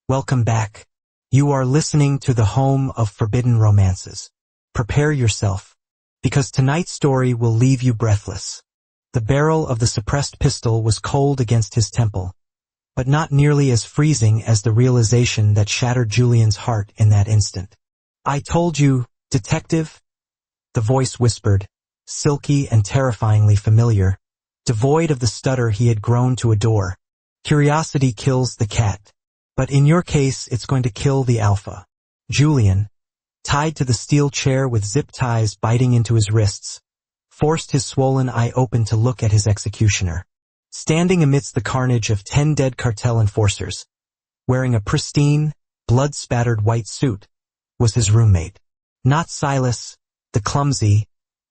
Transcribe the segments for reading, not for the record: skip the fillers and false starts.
Welcome back. You are listening to the home of forbidden romances. Prepare yourself, because tonight's story will leave you breathless. The barrel of the suppressed pistol was cold against his temple, but not nearly as freezing as the realization that shattered Julian's heart in that instant. "I told you, detective," the voice whispered, silky and terrifyingly familiar, devoid of the stutter he had grown to adore. "Curiosity kills the cat. But in your case, it's going to kill the alpha." Julian, tied to the steel chair with zip ties biting into his wrists, forced his swollen eye open to look at his executioner. Standing amidst the carnage of 10 dead cartel enforcers, wearing a pristine, blood-spattered white suit, was his roommate. Not Silas, the clumsy,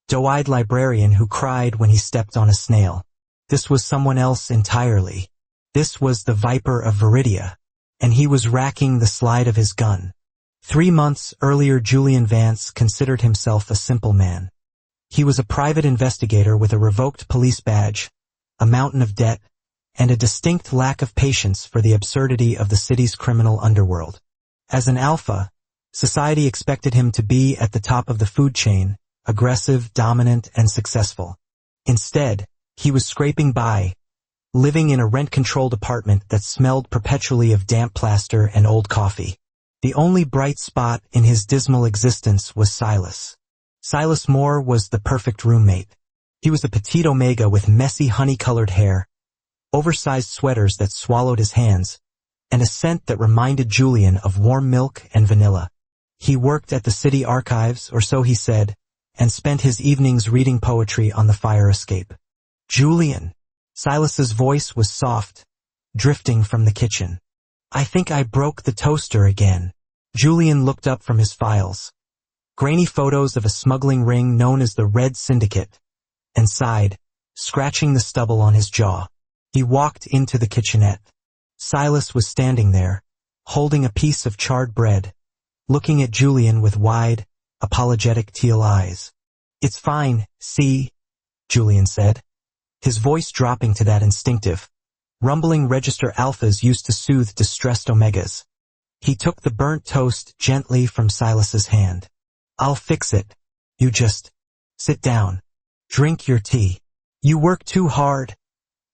doe-eyed librarian who cried when he stepped on a snail. This was someone else entirely. This was the Viper of Viridia, and he was racking the slide of his gun. 3 months earlier, Julian Vance considered himself a simple man. He was a private investigator with a revoked police badge, a mountain of debt, and a distinct lack of patience for the absurdity of the city's criminal underworld. As an alpha, society expected him to be at the top of the food chain, aggressive, dominant, and successful. Instead, he was scraping by, living in a rent-controlled apartment that smelled perpetually of damp plaster and old coffee. The only bright spot in his dismal existence was Silas. Silas Moore was the perfect roommate. He was a petite omega with messy honey-colored hair, oversized sweaters that swallowed his hands, and a scent that reminded Julian of warm milk and vanilla. He worked at the city archives, or so he said, and spent his evenings reading poetry on the fire escape. "Julian." Silas's voice was soft, drifting from the kitchen. "I think I broke the toaster again." Julian looked up from his files, grainy photos of a smuggling ring known as the Red Syndicate, and sighed, scratching the stubble on his jaw. He walked into the kitchenette. Silas was standing there, holding a piece of charred bread, looking at Julian with wide, apologetic teal eyes. "It's fine, see," Julian said, his voice dropping to that instinctive, rumbling register alphas used to soothe distressed omegas. He took the burnt toast gently from Silas's hand. "I'll fix it. You just sit down. Drink your tea." "You work too hard,"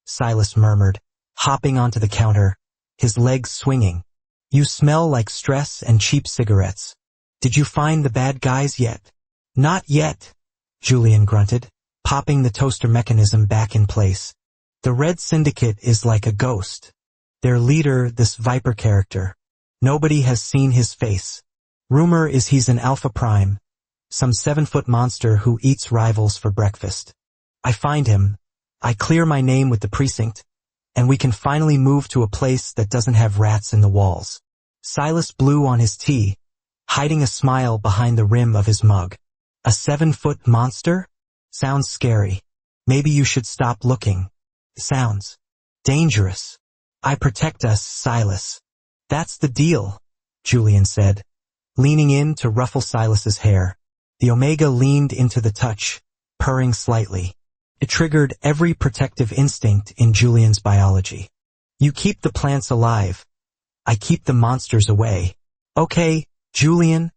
Silas murmured, hopping onto the counter, his legs swinging. "You smell like stress and cheap cigarettes. Did you find the bad guys yet?" "Not yet," Julian grunted, popping the toaster mechanism back in place. "The Red Syndicate is like a ghost. Their leader, this Viper character. Nobody has seen his face. Rumor is he's an Alpha Prime, some 7-foot monster who eats rivals for breakfast. I find him, I clear my name with the precinct, and we can finally move to a place that doesn't have rats in the walls." Silas blew on his tea, hiding a smile behind the rim of his mug. "A 7-foot monster? Sounds scary. Maybe you should stop looking. Sounds dangerous." "I protect us, Silas." "That's the deal," Julian said, leaning in to ruffle Silas's hair. The omega leaned into the touch, purring slightly. It triggered every protective instinct in Julian's biology. "You keep the plants alive. I keep the monsters away." "Okay, Julian,"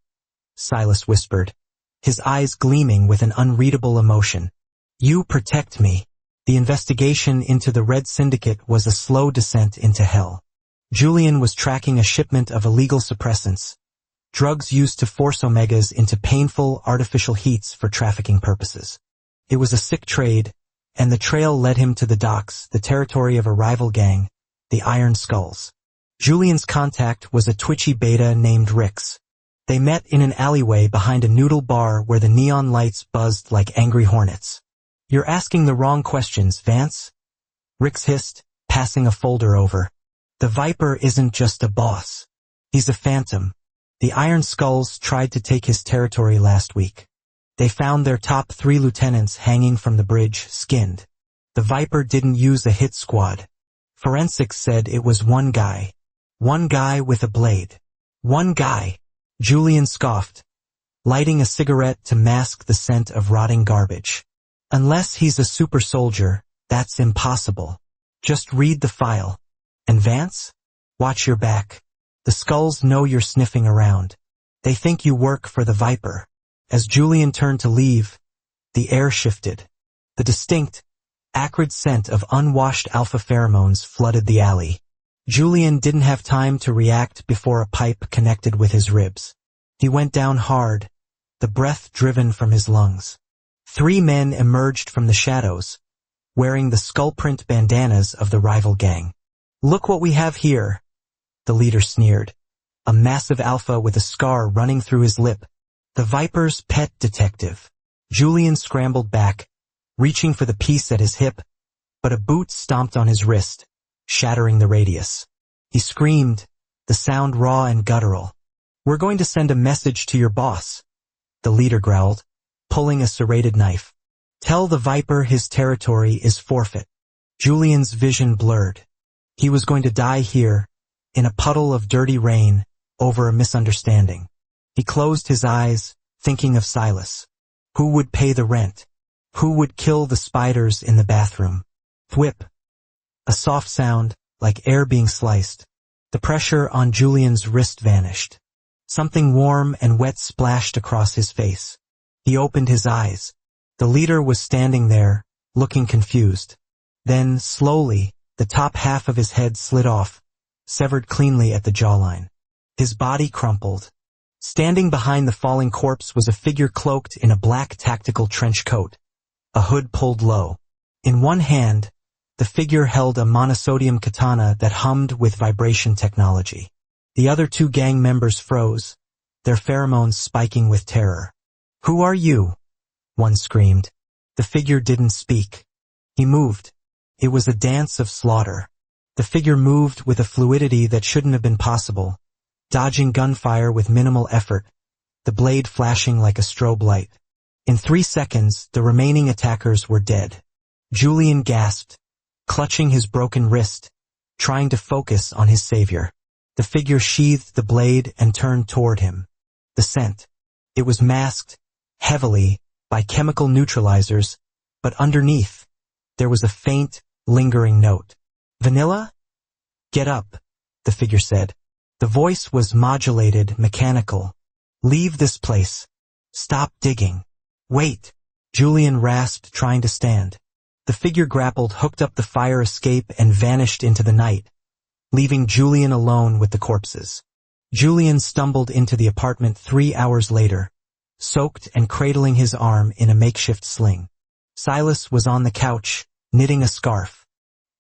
Silas whispered, his eyes gleaming with an unreadable emotion. "You protect me." The investigation into the Red Syndicate was a slow descent into hell. Julian was tracking a shipment of illegal suppressants, drugs used to force omegas into painful, artificial heats for trafficking purposes. It was a sick trade, and the trail led him to the docks, the territory of a rival gang, the Iron Skulls. Julian's contact was a twitchy beta named Rix. They met in an alleyway behind a noodle bar where the neon lights buzzed like angry hornets. "You're asking the wrong questions, Vance," Rix hissed, passing a folder over. "The Viper isn't just a boss. He's a phantom. The Iron Skulls tried to take his territory last week. They found their top 3 lieutenants hanging from the bridge, skinned. The Viper didn't use a hit squad. Forensics said it was one guy. One guy with a blade. One guy." Julian scoffed, lighting a cigarette to mask the scent of rotting garbage. "Unless he's a super soldier, that's impossible. Just read the file. And Vance? Watch your back. The skulls know you're sniffing around. They think you work for the Viper. As Julian turned to leave, the air shifted. The distinct, acrid scent of unwashed alpha pheromones flooded the alley. Julian didn't have time to react before a pipe connected with his ribs. He went down hard, the breath driven from his lungs. 3 men emerged from the shadows, wearing the skull-print bandanas of the rival gang. "Look what we have here," the leader sneered. A massive alpha with a scar running through his lip. The Viper's pet detective. Julian scrambled back, reaching for the piece at his hip, but a boot stomped on his wrist, shattering the radius. He screamed, the sound raw and guttural. "We're going to send a message to your boss," the leader growled, pulling a serrated knife. "Tell the Viper his territory is forfeit." Julian's vision blurred. He was going to die here, in a puddle of dirty rain, over a misunderstanding. He closed his eyes, thinking of Silas. Who would pay the rent? Who would kill the spiders in the bathroom? Thwip. A soft sound, like air being sliced. The pressure on Julian's wrist vanished. Something warm and wet splashed across his face. He opened his eyes. The leader was standing there, looking confused. Then, slowly, the top half of his head slid off, severed cleanly at the jawline. His body crumpled. Standing behind the falling corpse was a figure cloaked in a black tactical trench coat, a hood pulled low. In one hand, the figure held a monosodium katana that hummed with vibration technology. The other 2 gang members froze, their pheromones spiking with terror. "Who are you?" one screamed. The figure didn't speak. He moved. It was a dance of slaughter. The figure moved with a fluidity that shouldn't have been possible, dodging gunfire with minimal effort, the blade flashing like a strobe light. In 3 seconds, the remaining attackers were dead. Julian gasped, clutching his broken wrist, trying to focus on his savior. The figure sheathed the blade and turned toward him. The scent. It was masked, heavily, by chemical neutralizers, but underneath, there was a faint, lingering note. "Vanilla? Get up," the figure said. The voice was modulated, mechanical. "Leave this place. Stop digging. Wait." Julian rasped, trying to stand. The figure grappled, hooked up the fire escape, and vanished into the night, leaving Julian alone with the corpses. Julian stumbled into the apartment 3 hours later, soaked and cradling his arm in a makeshift sling. Silas was on the couch, knitting a scarf.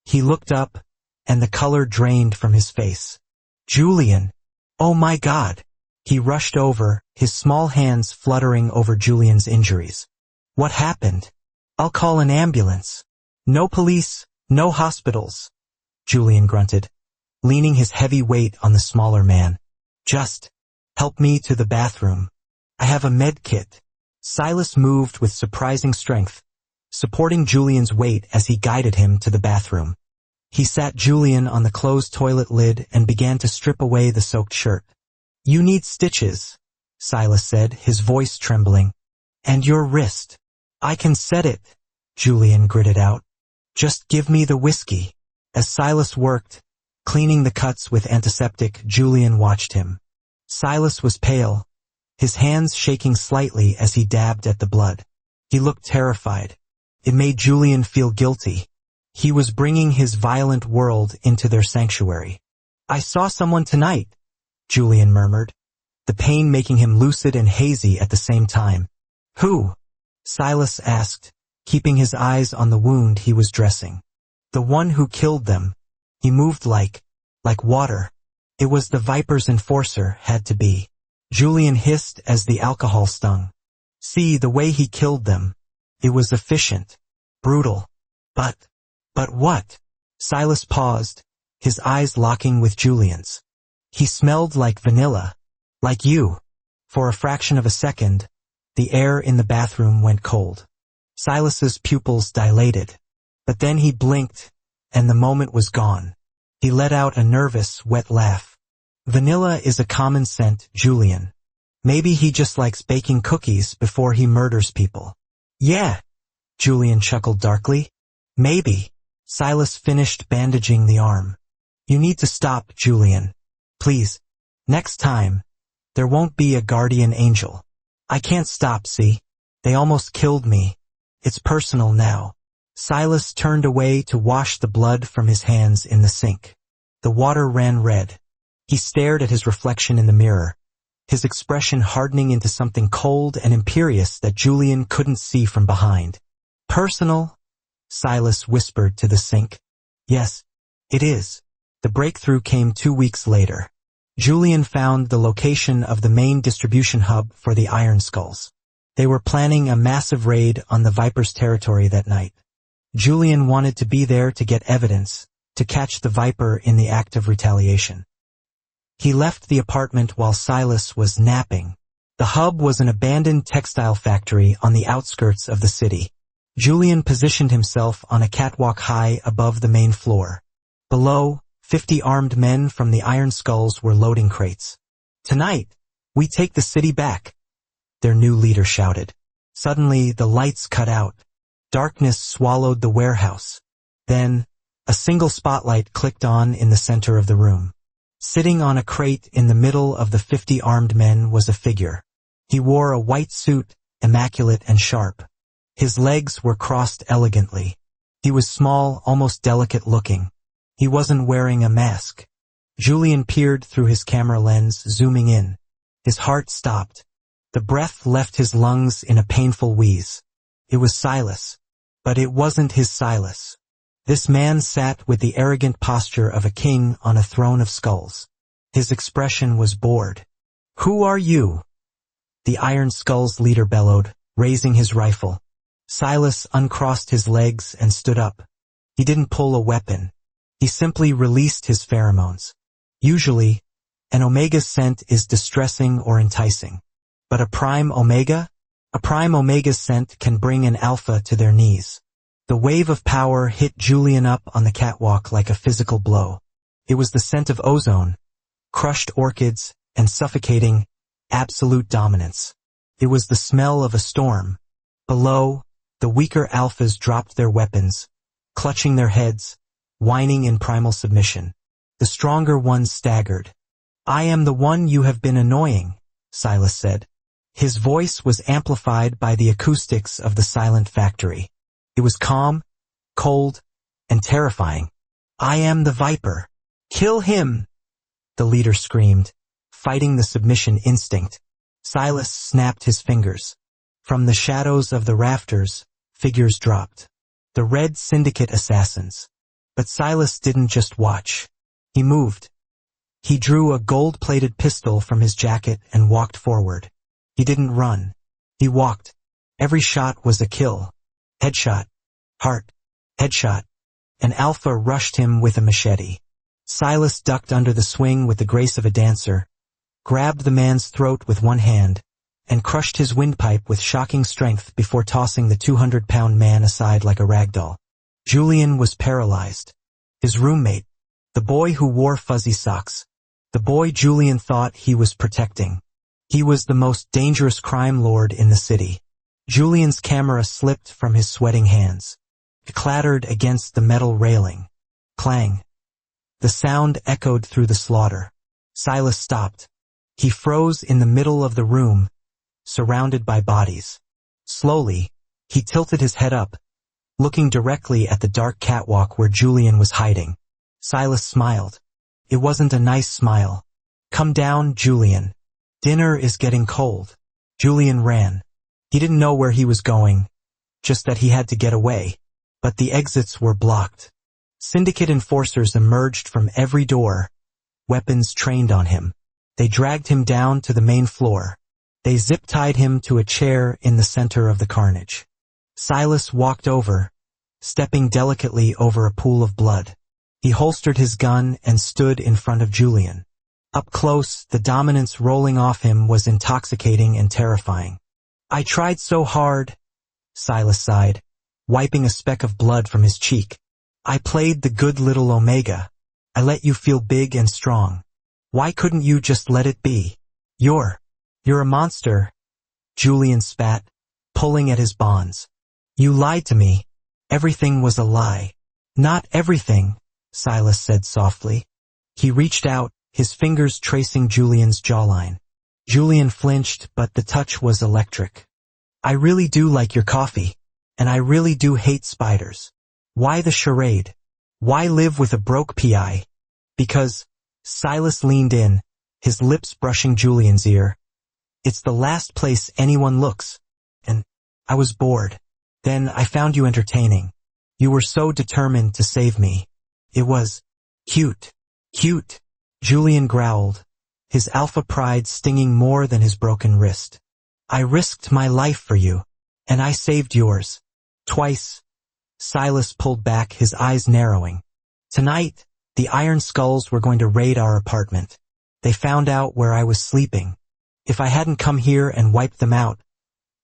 He looked up, and the color drained from his face. "Julian! Oh my God!" He rushed over, his small hands fluttering over Julian's injuries. "What happened? I'll call an ambulance." "No police, no hospitals," Julian grunted, leaning his heavy weight on the smaller man. "Just help me to the bathroom. I have a med kit." Silas moved with surprising strength, supporting Julian's weight as he guided him to the bathroom. He sat Julian on the closed toilet lid and began to strip away the soaked shirt. "You need stitches," Silas said, his voice trembling. "And your wrist." "I can set it," Julian gritted out. "Just give me the whiskey." As Silas worked, cleaning the cuts with antiseptic, Julian watched him. Silas was pale, his hands shaking slightly as he dabbed at the blood. He looked terrified. It made Julian feel guilty. He was bringing his violent world into their sanctuary. "I saw someone tonight," Julian murmured, the pain making him lucid and hazy at the same time. "Who?" Silas asked, keeping his eyes on the wound he was dressing. "The one who killed them." He moved like water. It was the Viper's enforcer, had to be. Julian hissed as the alcohol stung. "See, the way he killed them. It was efficient. Brutal. But what?" Silas paused, his eyes locking with Julian's. "He smelled like vanilla. Like you." For a fraction of a second, the air in the bathroom went cold. Silas's pupils dilated. But then he blinked, and the moment was gone. He let out a nervous, wet laugh. "Vanilla is a common scent, Julian. Maybe he just likes baking cookies before he murders people." "Yeah," Julian chuckled darkly. "Maybe." Silas finished bandaging the arm. "You need to stop, Julian. Please, Next time, there won't be a guardian angel. I can't stop, see? They almost killed me. It's personal now. Silas turned away to wash the blood from his hands in the sink. The water ran red. He stared at his reflection in the mirror, his expression hardening into something cold and imperious that Julian couldn't see from behind. Personal? Silas whispered to the sink. Yes, it is. The breakthrough came 2 weeks later. Julian found the location of the main distribution hub for the Iron Skulls. They were planning a massive raid on the Viper's territory that night. Julian wanted to be there to get evidence, to catch the Viper in the act of retaliation. He left the apartment while Silas was napping. The hub was an abandoned textile factory on the outskirts of the city. Julian positioned himself on a catwalk high above the main floor. Below, 50 armed men from the Iron Skulls were loading crates. Tonight, we take the city back, their new leader shouted. Suddenly, the lights cut out. Darkness swallowed the warehouse. Then, a single spotlight clicked on in the center of the room. Sitting on a crate in the middle of the 50 armed men was a figure. He wore a white suit, immaculate and sharp. His legs were crossed elegantly. He was small, almost delicate looking. He wasn't wearing a mask. Julian peered through his camera lens, zooming in. His heart stopped. The breath left his lungs in a painful wheeze. It was Silas. But it wasn't his Silas. This man sat with the arrogant posture of a king on a throne of skulls. His expression was bored. "Who are you?" the Iron Skull's leader bellowed, raising his rifle. Silas uncrossed his legs and stood up. He didn't pull a weapon. He simply released his pheromones. Usually, an omega scent is distressing or enticing. But a prime omega? A prime omega scent can bring an alpha to their knees. The wave of power hit Julian up on the catwalk like a physical blow. It was the scent of ozone, crushed orchids, and suffocating, absolute dominance. It was the smell of a storm. Below, the weaker alphas dropped their weapons, clutching their heads, whining in primal submission. The stronger ones staggered. "I am the one you have been annoying," Silas said. His voice was amplified by the acoustics of the silent factory. It was calm, cold, and terrifying. "I am the Viper. Kill him!" the leader screamed, fighting the submission instinct. Silas snapped his fingers. From the shadows of the rafters, figures dropped. The Red Syndicate assassins. But Silas didn't just watch. He moved. He drew a gold-plated pistol from his jacket and walked forward. He didn't run. He walked. Every shot was a kill. Headshot. Heart. Headshot. An alpha rushed him with a machete. Silas ducked under the swing with the grace of a dancer, grabbed the man's throat with one hand, and crushed his windpipe with shocking strength before tossing the 200-pound man aside like a ragdoll. Julian was paralyzed. His roommate, the boy who wore fuzzy socks, the boy Julian thought he was protecting. He was the most dangerous crime lord in the city. Julian's camera slipped from his sweating hands. It clattered against the metal railing. Clang. The sound echoed through the slaughter. Silas stopped. He froze in the middle of the room, surrounded by bodies. Slowly, he tilted his head up, looking directly at the dark catwalk where Julian was hiding. Silas smiled. It wasn't a nice smile. "Come down, Julian. Dinner is getting cold." Julian ran. He didn't know where he was going, just that he had to get away. But the exits were blocked. Syndicate enforcers emerged from every door, weapons trained on him. They dragged him down to the main floor. They zip-tied him to a chair in the center of the carnage. Silas walked over, stepping delicately over a pool of blood. He holstered his gun and stood in front of Julian. Up close, the dominance rolling off him was intoxicating and terrifying. "I tried so hard," Silas sighed, wiping a speck of blood from his cheek. "I played the good little Omega. I let you feel big and strong. Why couldn't you just let it be? You're a monster," Julian spat, pulling at his bonds. "You lied to me. Everything was a lie." "Not everything," Silas said softly. He reached out, his fingers tracing Julian's jawline. Julian flinched, but the touch was electric. I really do like your coffee. And I really do hate spiders. Why the charade? Why live with a broke PI? Because, Silas leaned in, his lips brushing Julian's ear. It's the last place anyone looks. And I was bored. Then I found you entertaining. You were so determined to save me. It was cute. Cute. Julian growled, his alpha pride stinging more than his broken wrist. I risked my life for you. And I saved yours. Twice. Silas pulled back, his eyes narrowing. Tonight, the Iron Skulls were going to raid our apartment. They found out where I was sleeping. If I hadn't come here and wiped them out,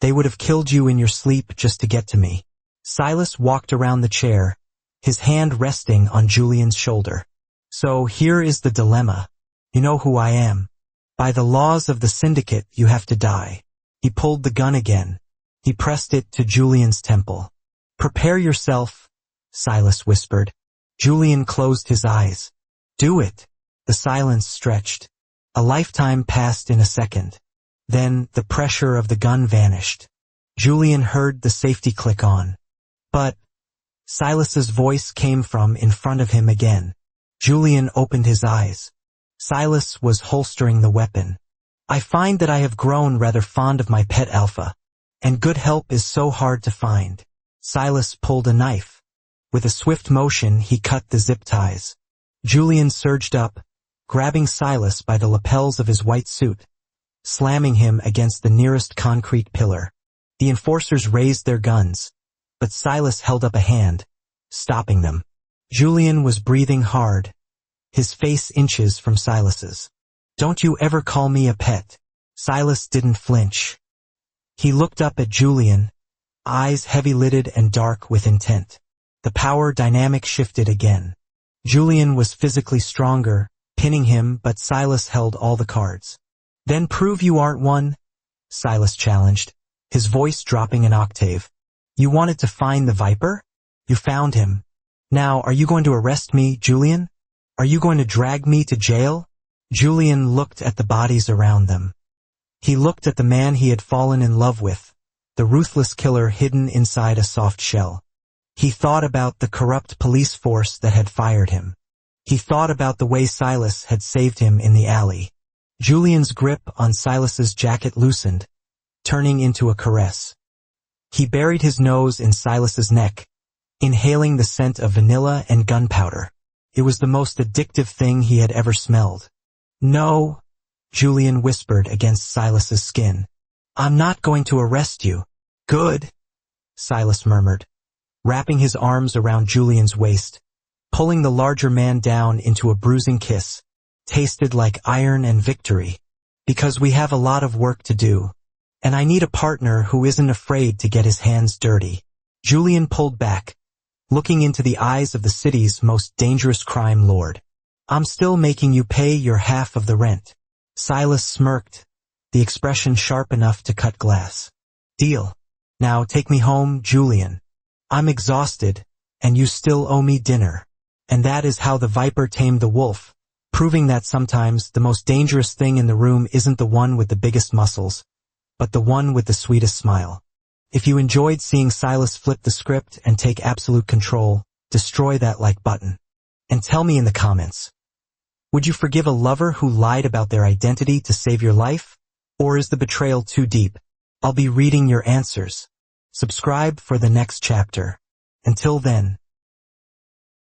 they would have killed you in your sleep just to get to me. Silas walked around the chair, his hand resting on Julian's shoulder. So here is the dilemma. You know who I am. By the laws of the syndicate, you have to die. He pulled the gun again. He pressed it to Julian's temple. Prepare yourself, Silas whispered. Julian closed his eyes. Do it. The silence stretched. A lifetime passed in a second. Then the pressure of the gun vanished. Julian heard the safety click on. But Silas's voice came from in front of him again. Julian opened his eyes. Silas was holstering the weapon. I find that I have grown rather fond of my pet Alpha. And good help is so hard to find. Silas pulled a knife. With a swift motion, he cut the zip ties. Julian surged up, grabbing Silas by the lapels of his white suit, slamming him against the nearest concrete pillar. The enforcers raised their guns, but Silas held up a hand, stopping them. Julian was breathing hard, his face inches from Silas's. Don't you ever call me a pet. Silas didn't flinch. He looked up at Julian, eyes heavy-lidded and dark with intent. The power dynamic shifted again. Julian was physically stronger, pinning him, but Silas held all the cards. Then prove you aren't one, Silas challenged, his voice dropping an octave. You wanted to find the Viper? You found him. Now are you going to arrest me, Julian? Are you going to drag me to jail? Julian looked at the bodies around them. He looked at the man he had fallen in love with, the ruthless killer hidden inside a soft shell. He thought about the corrupt police force that had fired him. He thought about the way Silas had saved him in the alley. Julian's grip on Silas's jacket loosened, turning into a caress. He buried his nose in Silas's neck, inhaling the scent of vanilla and gunpowder. It was the most addictive thing he had ever smelled. No, Julian whispered against Silas's skin. I'm not going to arrest you. Good, Silas murmured, wrapping his arms around Julian's waist, pulling the larger man down into a bruising kiss. Tasted like iron and victory. Because we have a lot of work to do. And I need a partner who isn't afraid to get his hands dirty. Julian pulled back, looking into the eyes of the city's most dangerous crime lord. I'm still making you pay your half of the rent. Silas smirked, the expression sharp enough to cut glass. Deal. Now take me home, Julian. I'm exhausted, and you still owe me dinner. And that is how the Viper tamed the wolf, proving that sometimes the most dangerous thing in the room isn't the one with the biggest muscles, but the one with the sweetest smile. If you enjoyed seeing Silas flip the script and take absolute control, destroy that like button. And tell me in the comments. Would you forgive a lover who lied about their identity to save your life? Or is the betrayal too deep? I'll be reading your answers. Subscribe for the next chapter. Until then.